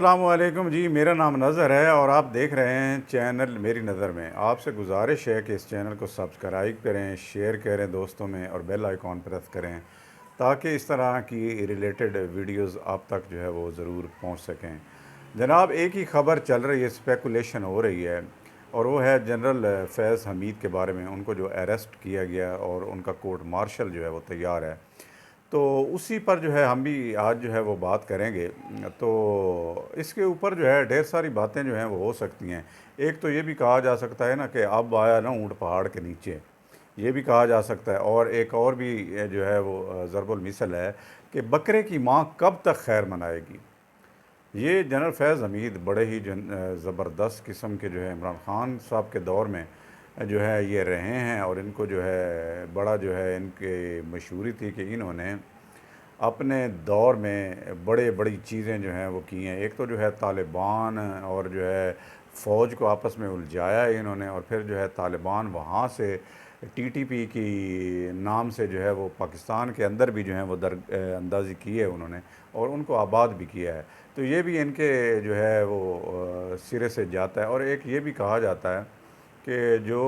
अस्सलामुअलैकुम जी, मेरा नाम नज़र है और आप देख रहे हैं चैनल मेरी नज़र में। आपसे गुजारिश है कि इस चैनल को सब्सक्राइब करें, शेयर करें दोस्तों में और बेल आइकॉन प्रेस करें ताकि इस तरह की रिलेटेड वीडियोस आप तक जो है वो ज़रूर पहुंच सकें। जनाब, एक ही ख़बर चल रही है, स्पेकुलेशन हो रही है और वो है जनरल फैज़ हमीद के बारे में। उनको जो अरेस्ट किया गया और उनका कोर्ट मार्शल जो है वो तैयार है, तो उसी पर जो है हम भी आज जो है वो बात करेंगे। तो इसके ऊपर जो है ढेर सारी बातें जो हैं वो हो सकती हैं। एक तो ये भी कहा जा सकता है ना कि अब आया ना ऊँट पहाड़ के नीचे, ये भी कहा जा सकता है। और एक और भी जो है वो ज़रबुल मिसल है कि बकरे की माँ कब तक खैर मनाएगी। ये जनरल फैज़ हमीद बड़े ही ज़बरदस्त किस्म के जो है इमरान ख़ान साहब के दौर में जो है ये रहे हैं और इनको जो है बड़ा जो है इनके मशहूरी थी कि इन्होंने अपने दौर में बड़े बड़ी चीज़ें जो हैं वो की हैं। एक तो जो है तालिबान और जो है फ़ौज को आपस में उलझाया है इन्होंने, और फिर जो है तालिबान वहाँ से टीटीपी की नाम से जो है वो पाकिस्तान के अंदर भी जो है वो अंदाज़ी की है उन्होंने और उनको आबाद भी किया है। तो ये भी इनके जो है वो सिरे से जाता है। और एक ये भी कहा जाता है कि जो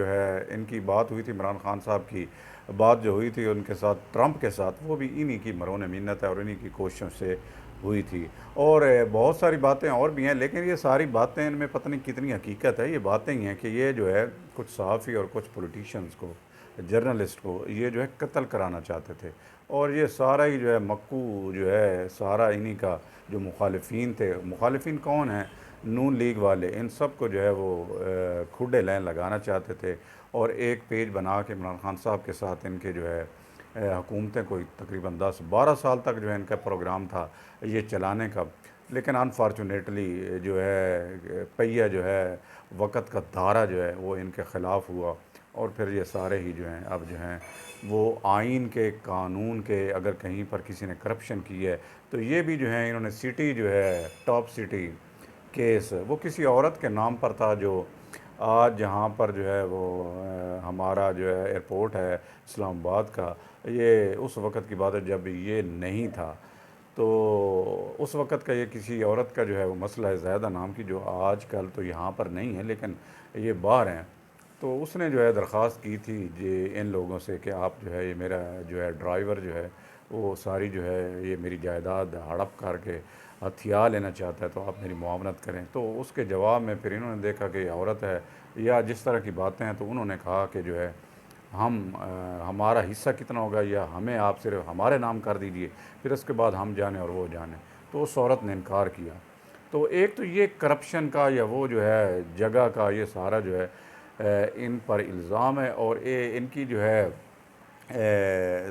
है इनकी बात हुई थी इमरान ख़ान साहब की बात जो हुई थी उनके साथ, ट्रंप के साथ, वो भी इन्हीं की मरोन मिन्नत है और इन्हीं की कोशिशों से हुई थी। और बहुत सारी बातें और भी हैं, लेकिन ये सारी बातें इनमें पता नहीं कितनी हकीकत है। ये बातें ही हैं कि ये जो है कुछ सहाफ़ी और कुछ पॉलिटिशियंस को, जर्नलिस्ट को ये जो है कत्ल कराना चाहते थे। और ये सारा ही जो है मक्कू जो है सारा इन्हीं का, जो मुखालिफिन थे, मुखालिफिन कौन हैं, नून लीग वाले, इन सब को जो है वो खुडे लाइन लगाना चाहते थे। और एक पेज बना के इमरान ख़ान साहब के साथ इनके जो है हुकूमतें कोई तकरीबन 10-12 साल तक जो है इनका प्रोग्राम था ये चलाने का। लेकिन अनफॉर्चुनेटली जो है पहिया जो है वक़्त का धारा जो है वो इनके ख़िलाफ़ हुआ और फिर ये सारे ही जो हैं अब जो हैं वो आइन के, कानून के, अगर कहीं पर किसी ने करप्शन की है तो ये भी जो है इन्होंने सिटी जो है टॉप सिटी केस वो किसी औरत के नाम पर था, जो आज जहाँ पर जो है वो हमारा जो है एयरपोर्ट है इस्लामाबाद का, ये उस वक़्त की बात है जब ये नहीं था। तो उस वक़्त का ये किसी औरत का जो है वो मसला है, ज़ायदा नाम की, जो आजकल तो यहाँ पर नहीं है लेकिन ये बाहर हैं। तो उसने जो है दरख्वास्त की थी जे इन लोगों से कि आप जो है ये मेरा जो है ड्राइवर जो है वो सारी जो है ये मेरी जायदाद हड़प करके हथियार लेना चाहता है, तो आप मेरी मुआवनत करें। तो उसके जवाब में फिर इन्होंने देखा कि ये औरत है या जिस तरह की बातें हैं, तो उन्होंने कहा कि जो है हमारा हिस्सा कितना होगा या हमें आप सिर्फ हमारे नाम कर दीजिए, फिर उसके बाद हम जाने और वो जाने। तो उस औरत ने इनकार किया। तो एक तो ये करप्शन का या वो जो है जगह का ये सारा जो है इन पर इल्ज़ाम है। और ये इनकी जो है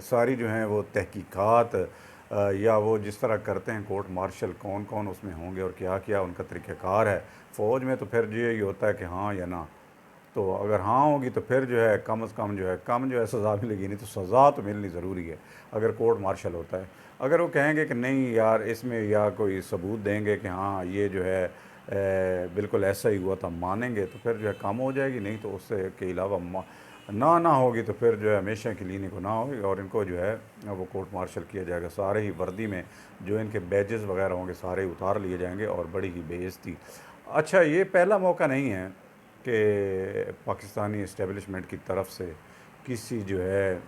सारी जो हैं वो तहकीकात या वो जिस तरह करते हैं कोर्ट मार्शल, कौन कौन उसमें होंगे और क्या क्या उनका तरीक़ाकार है। फ़ौज में तो फिर यही होता है कि हाँ या ना, तो अगर हाँ होगी तो फिर जो है कम से कम जो है सज़ा मिलेगी, नहीं तो सज़ा तो मिलनी ज़रूरी है अगर कोर्ट मार्शल होता है। अगर वो कहेंगे कि नहीं यार इसमें, या कोई सबूत देंगे कि हाँ ये जो है बिल्कुल ऐसा ही हुआ था, मानेंगे, तो फिर जो है कम हो जाएगी, नहीं तो उससे के अलावा ना होगी तो फिर जो है हमेशा के लिए इनको ना होगी और इनको जो है वो कोर्ट मार्शल किया जाएगा। सारे ही वर्दी में जो इनके बैजेस वगैरह होंगे सारे उतार लिए जाएंगे और बड़ी ही बेइज्जती। अच्छा, ये पहला मौका नहीं है कि पाकिस्तानी इस्टेब्लिशमेंट की तरफ से किसी जो है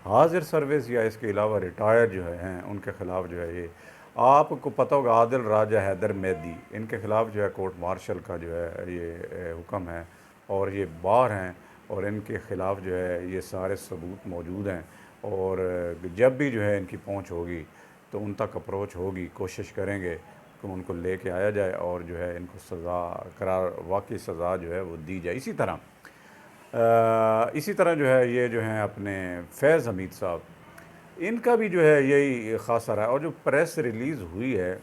हाजिर सर्विस या इसके अलावा रिटायर जो हैं उनके ख़िलाफ़ जो है, ये आपको पता होगा आदिल राजा हैदर मेहदी, इनके ख़िलाफ़ जो है कोर्ट मार्शल का जो है ये हुक्म है और ये बाहर हैं और इनके ख़िलाफ़ जो है ये सारे सबूत मौजूद हैं। और जब भी जो है इनकी पहुंच होगी तो उन तक अप्रोच होगी, कोशिश करेंगे कि उनको लेके आया जाए और जो है इनको सज़ा करार, वाकई सज़ा जो है वो दी जाए। इसी तरह जो है ये जो हैं अपने फैज़ हमीद साहब, इनका भी जो है यही ख़ासा रहा है। और जो प्रेस रिलीज़ हुई है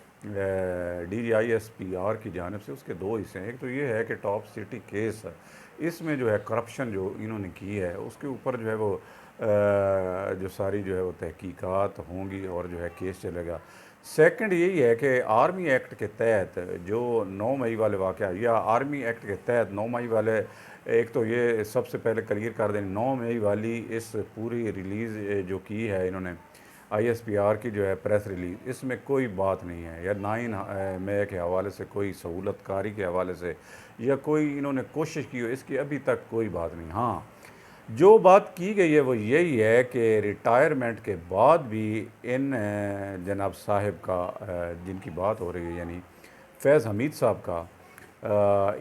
DGISPR की जानिब से, उसके दो हिस्से हैं। एक तो ये है कि टॉप सिटी केस, इसमें जो है करप्शन जो इन्होंने की है उसके ऊपर जो है वो जो सारी जो है वो तहकीकात होंगी और जो है केस चलेगा। सेकंड यही है कि आर्मी एक्ट के तहत जो 9 मई वाले वाक़या, या आर्मी एक्ट के तहत 9 मई वाले, एक तो ये सबसे पहले क्लियर कर दें, 9 मई वाली इस पूरी रिलीज़ जो की है इन्होंने ISPR की जो है प्रेस रिलीज़, इसमें कोई बात नहीं है, या 9 मई के हवाले से कोई सहूलतकारी के हवाले से या कोई इन्होंने कोशिश की हो, इसकी अभी तक कोई बात नहीं। हाँ, जो बात की गई है वो यही है कि रिटायरमेंट के बाद भी इन जनाब साहिब का जिनकी बात हो रही है, यानी फैज़ हमीद साहब का,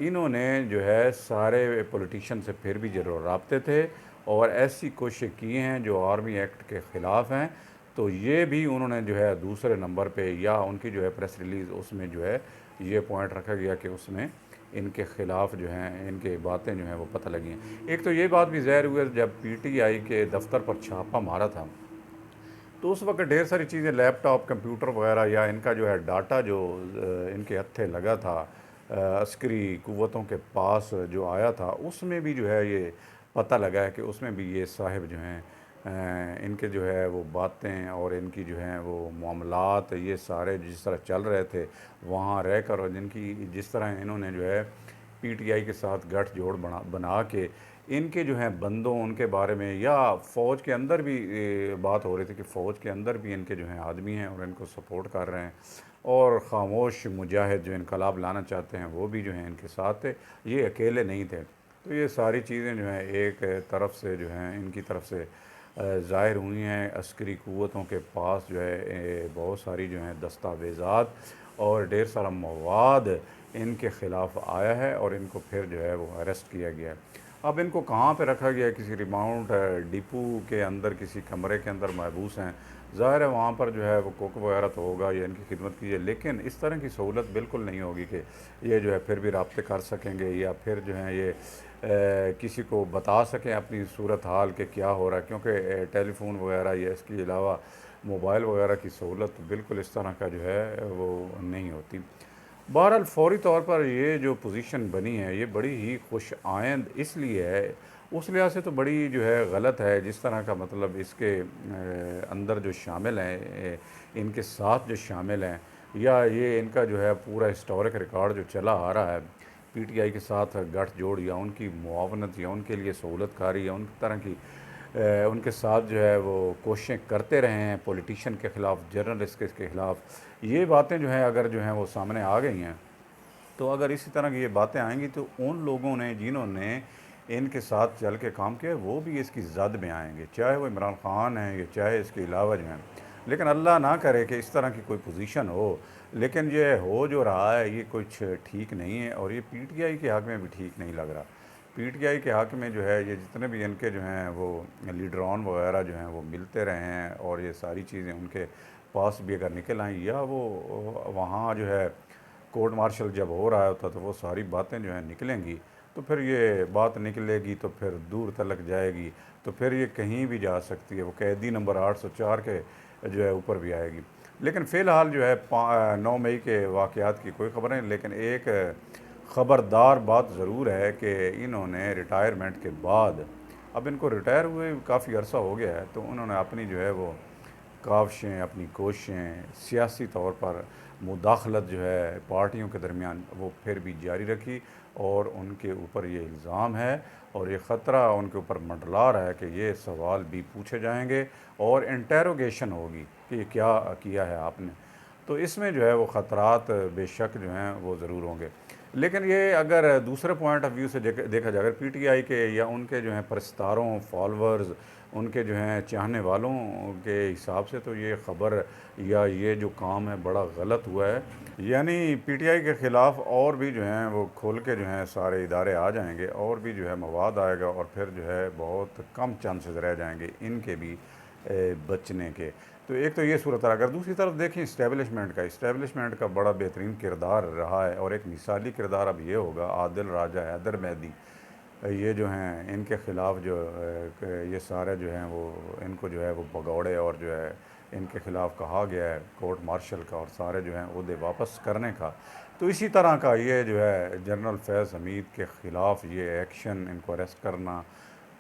इन्होंने जो है सारे पॉलिटिशियन से फिर भी ज़रूर राब्ते थे और ऐसी कोशिश की हैं जो आर्मी एक्ट के ख़िलाफ़ हैं। तो ये भी उन्होंने जो है दूसरे नंबर पे, या उनकी जो है प्रेस रिलीज़, उसमें जो है ये पॉइंट रखा गया कि उसमें इनके ख़िलाफ़ जो हैं, इनके बातें जो हैं वो पता लगी हैं। एक तो ये बात भी ज़ाहिर हुई जब PTI के दफ्तर पर छापा मारा था, तो उस वक्त ढेर सारी चीज़ें, लैपटॉप, कंप्यूटर वगैरह, या इनका जो है डाटा जो इनके हत्थे लगा था, अस्करी क़ुव्वतों के पास जो आया था, उसमें भी जो है ये पता लगा है कि उसमें भी ये साहिब जो हैं इनके जो है वो बातें और इनकी जो हैं वो मामलात, ये सारे जिस तरह चल रहे थे वहाँ रहकर, और जिनकी जिस तरह इन्होंने जो है PTI के साथ गठजोड़ बना बना के इनके जो हैं बंदों, उनके बारे में, या फ़ौज के अंदर भी बात हो रही थी कि फ़ौज के अंदर भी इनके जो हैं आदमी हैं और इनको सपोर्ट कर रहे हैं, और ख़ामोश मुजाहिद जो इनकलाब लाना चाहते हैं वो भी जो हैं इनके साथ थे, ये अकेले नहीं थे। तो ये सारी चीज़ें जो हैं एक तरफ से जो हैं इनकी तरफ से ज़ाहिर हुई हैं। अस्करी क़ुव्वतों के पास जो है बहुत सारी जो हैं दस्तावेज़ात और ढेर सारा मवाद इनके ख़िलाफ़ आया है, और इनको फिर जो है वो अरेस्ट किया गया है। अब इनको कहाँ पे रखा गया है? किसी रिमाउंट डिपो के अंदर, किसी कमरे के अंदर महबूस हैं। ज़ाहिर है वहाँ पर जो है वो कुक वगैरह तो होगा या इनकी खिदमत कीजिए, लेकिन इस तरह की सहूलत बिल्कुल नहीं होगी कि ये जो है फिर भी रब्ते कर सकेंगे, या फिर जो है ये किसी को बता सकें अपनी सूरत हाल के क्या हो रहा है, क्योंकि टेलीफोन वगैरह या इसके अलावा मोबाइल वगैरह की सहूलत बिल्कुल इस तरह का जो है वो नहीं होती। बहरहाल फ़ौरी तौर पर ये जो पोजीशन बनी है ये बड़ी ही खुश आइंद इसलिए है, उस लिहाज से तो बड़ी जो है गलत है जिस तरह का, मतलब इसके अंदर जो शामिल हैं, इनके साथ जो शामिल हैं, या ये इनका जो है पूरा हिस्टोरिक रिकॉर्ड जो चला आ रहा है PTI के साथ गठजोड़, या उनकी मुआवनत, या उनके लिए सहूलतकारी, या उन तरह की उनके साथ जो है वो कोशिशें करते रहे हैं पॉलिटिशियन के ख़िलाफ़, जर्नलिस्ट के ख़िलाफ़, ये बातें जो हैं अगर जो हैं वो सामने आ गई हैं, तो अगर इसी तरह की ये बातें आएंगी तो उन लोगों ने जिन्होंने इनके साथ चल के काम किया वो भी इसकी जद में आएंगे, चाहे वो इमरान ख़ान है या चाहे इसके अलावा जो हैं। लेकिन अल्लाह ना करे कि इस तरह की कोई पोजीशन हो, लेकिन ये हो जो रहा है ये कुछ ठीक नहीं है, और ये PTI के हक़ में भी ठीक नहीं लग रहा। PTI के हक़ में जो है ये जितने भी इनके जो हैं वो लीडरान वगैरह जो हैं वो मिलते रहे हैं, और ये सारी चीज़ें उनके पास भी अगर निकल आएँ, या वो वहाँ जो है कोर्ट मार्शल जब हो रहा होता तो वो सारी बातें जो हैं निकलेंगी, तो फिर ये बात निकलेगी तो फिर दूर तलक जाएगी, तो फिर ये कहीं भी जा सकती है, वो कैदी नंबर 804 के जो है ऊपर भी आएगी। लेकिन फ़िलहाल जो है 9 मई के वाक़यात की कोई ख़बर नहीं, लेकिन एक ख़बरदार बात ज़रूर है कि इन्होंने रिटायरमेंट के बाद, अब इनको रिटायर हुए काफ़ी अरसा हो गया है, तो उन्होंने अपनी जो है वो काविशें, अपनी कोशिशें, सियासी तौर पर मुदाखलत जो है पार्टियों के दरमियान वो फिर भी जारी रखी, और उनके ऊपर ये इल्ज़ाम है और ये ख़तरा उनके ऊपर मंडला रहा है कि ये सवाल भी पूछे जाएंगे और इंटेरोगेशन होगी कि ये क्या किया है आपने। तो इसमें जो है वो ख़तरात बेशक जो हैं वो ज़रूर होंगे। लेकिन ये अगर दूसरे पॉइंट ऑफ व्यू से देखा जाए, अगर PTI के या उनके जो हैं परस्तारों, फॉलोअर्स, उनके जो हैं चाहने वालों के हिसाब से, तो ये ख़बर या ये जो काम है बड़ा गलत हुआ है। यानी PTI के ख़िलाफ़ और भी जो हैं वो खोल के जो हैं सारे इदारे आ जाएंगे, और भी जो है मवाद आएगा, और फिर जो है बहुत कम चांसेस रह जाएंगे इनके भी बचने के। तो एक तो ये सूरत है। अगर दूसरी तरफ देखें इस्टेब्लिशमेंट का बड़ा बेहतरीन किरदार रहा है, और एक मिसाली किरदार अब ये होगा आदिल राजा, हैदर मेहदी, ये जो हैं इनके ख़िलाफ़ जो ये सारे जो हैं वो इनको जो है वो भगौड़े, और जो है इनके ख़िलाफ़ कहा गया है कोर्ट मार्शल का, और सारे जो हैं ओहदे वापस करने का। तो इसी तरह का ये जो है जनरल फैज़ हमीद के ख़िलाफ़ ये एक्शन, इनको अरेस्ट करना,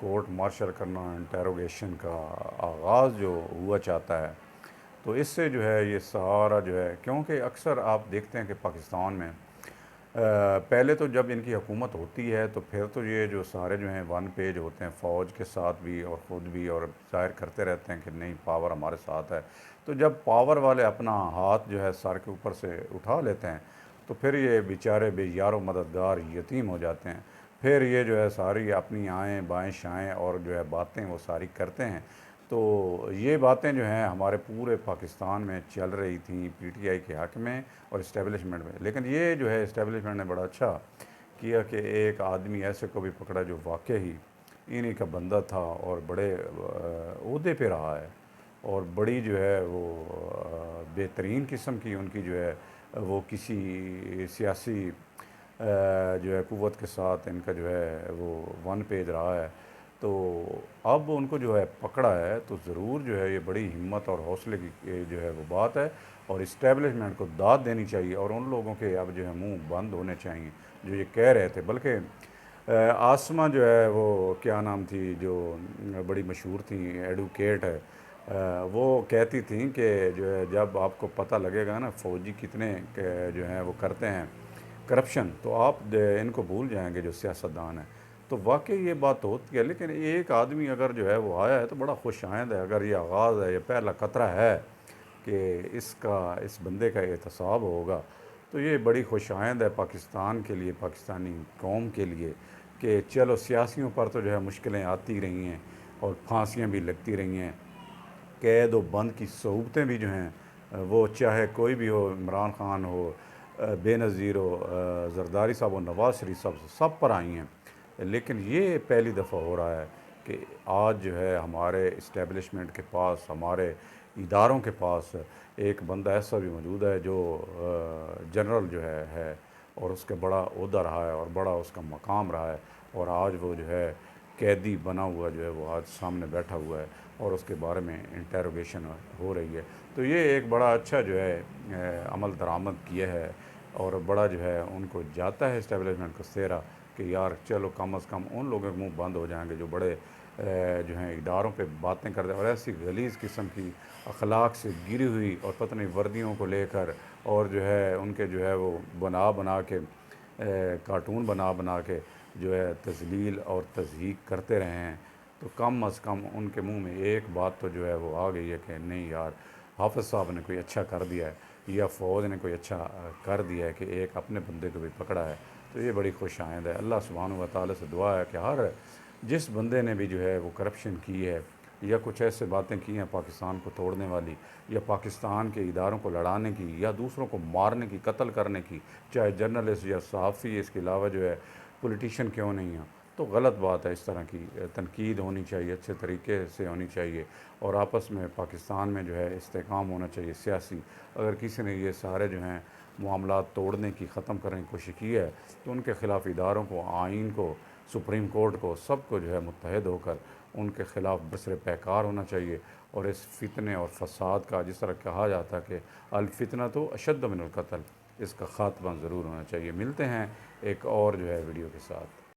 कोर्ट मार्शल करना, इंटेरोगेशन का आगाज़ जो हुआ चाहता है, तो इससे जो है ये सारा जो है, क्योंकि अक्सर आप देखते हैं कि पाकिस्तान में पहले तो जब इनकी हुकूमत होती है तो फिर तो ये जो सारे जो हैं वन पेज होते हैं, फ़ौज के साथ भी और ख़ुद भी, और ज़ाहिर करते रहते हैं कि नहीं पावर हमारे साथ है। तो जब पावर वाले अपना हाथ जो है सर के ऊपर से उठा लेते हैं तो फिर ये बेचारे बेयारो मददगार यतीम हो जाते हैं। फिर ये जो है सारी अपनी आएँ बाएँ शाएँ और जो है बातें वो सारी करते हैं। तो ये बातें जो हैं हमारे पूरे पाकिस्तान में चल रही थी पीटीआई के हक़ में और इस्टेब्लिशमेंट में। लेकिन ये जो है इस्टेब्लिशमेंट ने बड़ा अच्छा किया कि एक आदमी ऐसे को भी पकड़ा जो वाक़ई ही इन्हीं का बंदा था और बड़े ओहदे पे रहा है, और बड़ी जो है वो बेहतरीन किस्म की उनकी जो है वो किसी सियासी जो है क़ुव्वत के साथ इनका जो है वो वन पेज रहा है। तो अब उनको जो है पकड़ा है तो ज़रूर जो है ये बड़ी हिम्मत और हौसले की जो है वो बात है, और इस्टेब्लिशमेंट को दाद देनी चाहिए और उन लोगों के अब जो है मुंह बंद होने चाहिए जो ये कह रहे थे। बल्कि आसमा जो है वो क्या नाम थी जो बड़ी मशहूर थी, एडवोकेट है, वो कहती थी कि जो है जब आपको पता लगेगा ना फ़ौजी कितने जो हैं वो करते हैं करप्शन, तो आप इनको भूल जाएंगे जो सियासतदान है। तो वाकई ये बात तो होती है। लेकिन एक आदमी अगर जो है वो आया है तो बड़ा खुश आइंद है। अगर ये आगाज़ है, ये पहला क़तरा है कि इस बंदे का एहतसाब होगा, तो ये बड़ी खुश आइंद है पाकिस्तान के लिए, पाकिस्तानी कौम के लिए, कि चलो सियासियों पर तो जो है मुश्किलें आती रही हैं और फांसियाँ भी लगती रही हैं, कैद व बंद की सहूलतें भी जो हैं वो चाहे कोई भी हो, इमरान ख़ान हो, बेनज़ीर हो, ज़रदारी साहब हो, नवाज़ शरीफ साहब, सब पर आई हैं। लेकिन ये पहली दफ़ा हो रहा है कि आज जो है हमारे इस्टेब्लिशमेंट के पास, हमारे इदारों के पास एक बंदा ऐसा भी मौजूद है जो जनरल जो है और उसका बड़ा ओहदा रहा है और बड़ा उसका मकाम रहा है, और आज वो जो है कैदी बना हुआ जो है वो आज सामने बैठा हुआ है और उसके बारे में इंटेरोगेशन हो रही है। तो ये एक बड़ा अच्छा जो है अमल दरामद किया है, और बड़ा जो है उनको जाता है इस्टेब्लिशमेंट को सेहरा कि यार चलो कम अज़ कम उन लोगों के मुंह बंद हो जाएंगे जो बड़े जो हैं इदारों पे बातें करते हैं और ऐसी गलीज़ किस्म की अखलाक से गिरी हुई और पता नहीं वर्दियों को लेकर, और जो है उनके जो है वो बना के कार्टून बना के जो है तज़लील और तज़हीक करते रहे हैं। तो कम अज़ कम उनके मुंह में एक बात तो जो है वो आ गई है कि नहीं यार, हाफ़िज़ साहब ने कोई अच्छा कर दिया है या फ़ौज ने कोई अच्छा कर दिया है कि एक अपने बंदे को भी पकड़ा है। तो ये बड़ी खुश आइंद है। अल्लाह सुब्हानहू व तआला से दुआ है कि हर जिस बंदे ने भी जो है वो करप्शन की है या कुछ ऐसे बातें की हैं पाकिस्तान को तोड़ने वाली, या पाकिस्तान के इदारों को लड़ाने की, या दूसरों को मारने की, कत्ल करने की, चाहे जर्नलिस्ट या सहाफ़ी, इसके अलावा जो है पॉलिटिशियन क्यों नहीं हो, तो गलत बात है। इस तरह की तनकीद होनी चाहिए, अच्छे तरीके से होनी चाहिए, और आपस में पाकिस्तान में जो है इस्तेकाम होना चाहिए सियासी। अगर किसी ने ये सारे जो हैं मामलात तोड़ने की, ख़त्म करने की कोशिश की है तो उनके ख़िलाफ़ इदारों को, आइन को, सुप्रीम कोर्ट को, सबको जो है मुत्तहद होकर उनके ख़िलाफ़ बसर पैकार होना चाहिए। और इस फितने और फसाद का, जिस तरह कहा जाता है कि अल फितना तो अशद्द मिनल कत्ल, इसका ख़ात्मा ज़रूर होना चाहिए। मिलते हैं एक और जो है वीडियो के साथ।